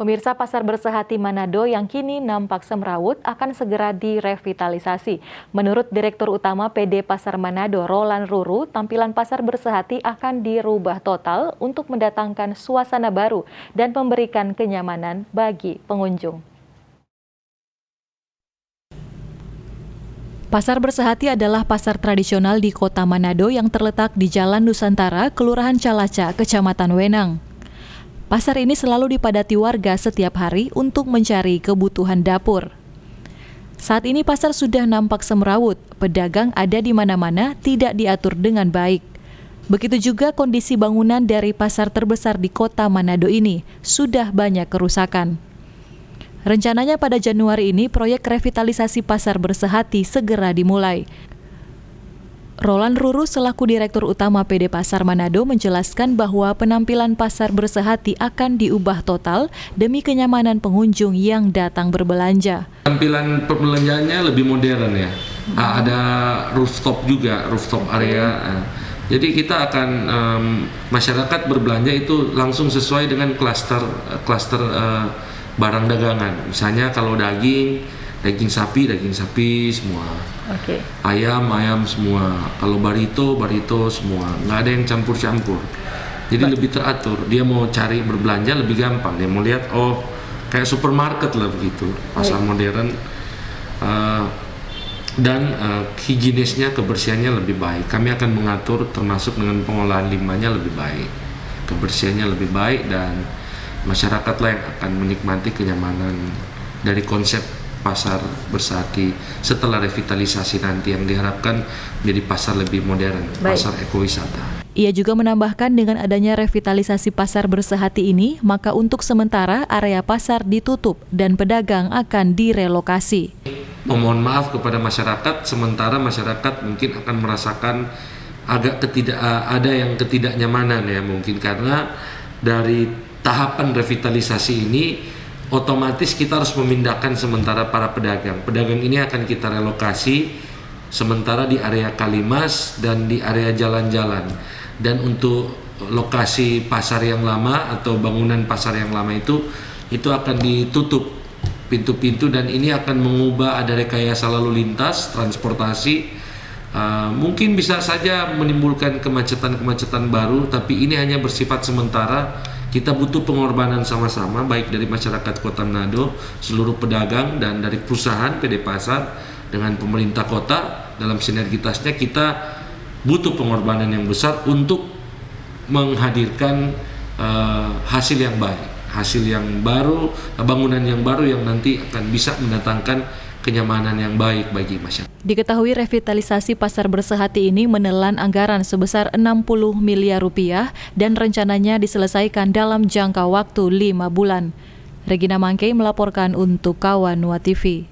Pemirsa, Pasar Bersehati Manado yang kini nampak semrawut akan segera direvitalisasi. Menurut Direktur Utama PD Pasar Manado, Roland Ruru, tampilan Pasar Bersehati akan dirubah total untuk mendatangkan suasana baru dan memberikan kenyamanan bagi pengunjung. Pasar Bersehati adalah pasar tradisional di Kota Manado yang terletak di Jalan Nusantara, Kelurahan Calaca, Kecamatan Wenang. Pasar ini selalu dipadati warga setiap hari untuk mencari kebutuhan dapur. Saat ini pasar sudah nampak semrawut, pedagang ada di mana-mana, tidak diatur dengan baik. Begitu juga kondisi bangunan dari pasar terbesar di Kota Manado ini, sudah banyak kerusakan. Rencananya pada Januari ini proyek revitalisasi Pasar Bersehati segera dimulai. Roland Ruru selaku Direktur Utama PD Pasar Manado menjelaskan bahwa penampilan Pasar Bersehati akan diubah total demi kenyamanan pengunjung yang datang berbelanja. Tampilan perbelanjaannya lebih modern ya. Ada rooftop juga, rooftop area. Jadi kita akan masyarakat berbelanja itu langsung sesuai dengan klaster barang dagangan. Misalnya kalau daging sapi semua. Ayam semua. Kalau barito semua. Nggak ada yang campur-campur. Jadi lebih teratur. Dia mau cari berbelanja lebih gampang. Dia mau lihat, oh kayak supermarket lah begitu. Pasar modern. Dan higienisnya, kebersihannya lebih baik. Kami akan mengatur termasuk dengan pengolahan limbahnya lebih baik. Kebersihannya lebih baik dan masyarakatlah yang akan menikmati kenyamanan dari konsep Pasar Bersehati setelah revitalisasi nanti yang diharapkan menjadi pasar lebih modern, pasar ekowisata. Ia juga menambahkan dengan adanya revitalisasi Pasar Bersehati ini, maka untuk sementara area pasar ditutup dan pedagang akan direlokasi. Memohon maaf kepada masyarakat, sementara masyarakat mungkin akan merasakan ada yang ketidaknyamanan ya mungkin karena dari tahapan revitalisasi ini otomatis kita harus memindahkan sementara para pedagang. Pedagang ini akan kita relokasi sementara di area Kalimas dan di area jalan-jalan. Dan untuk lokasi pasar yang lama atau bangunan pasar yang lama itu akan ditutup pintu-pintu dan ini akan mengubah ada rekayasa lalu lintas, transportasi. Mungkin bisa saja menimbulkan kemacetan-kemacetan baru, tapi ini hanya bersifat sementara. Kita butuh pengorbanan sama-sama, baik dari masyarakat Kota Manado, seluruh pedagang, dan dari perusahaan PD Pasar dengan pemerintah kota. Dalam sinergitasnya kita butuh pengorbanan yang besar untuk menghadirkan hasil yang baik, hasil yang baru, bangunan yang baru yang nanti akan bisa mendatangkan kenyamanan yang baik bagi masyarakat. Diketahui revitalisasi Pasar Bersehati ini menelan anggaran sebesar 60 miliar rupiah dan rencananya diselesaikan dalam jangka waktu 5 bulan. Regina Mangkei melaporkan untuk Kawan Nuat TV.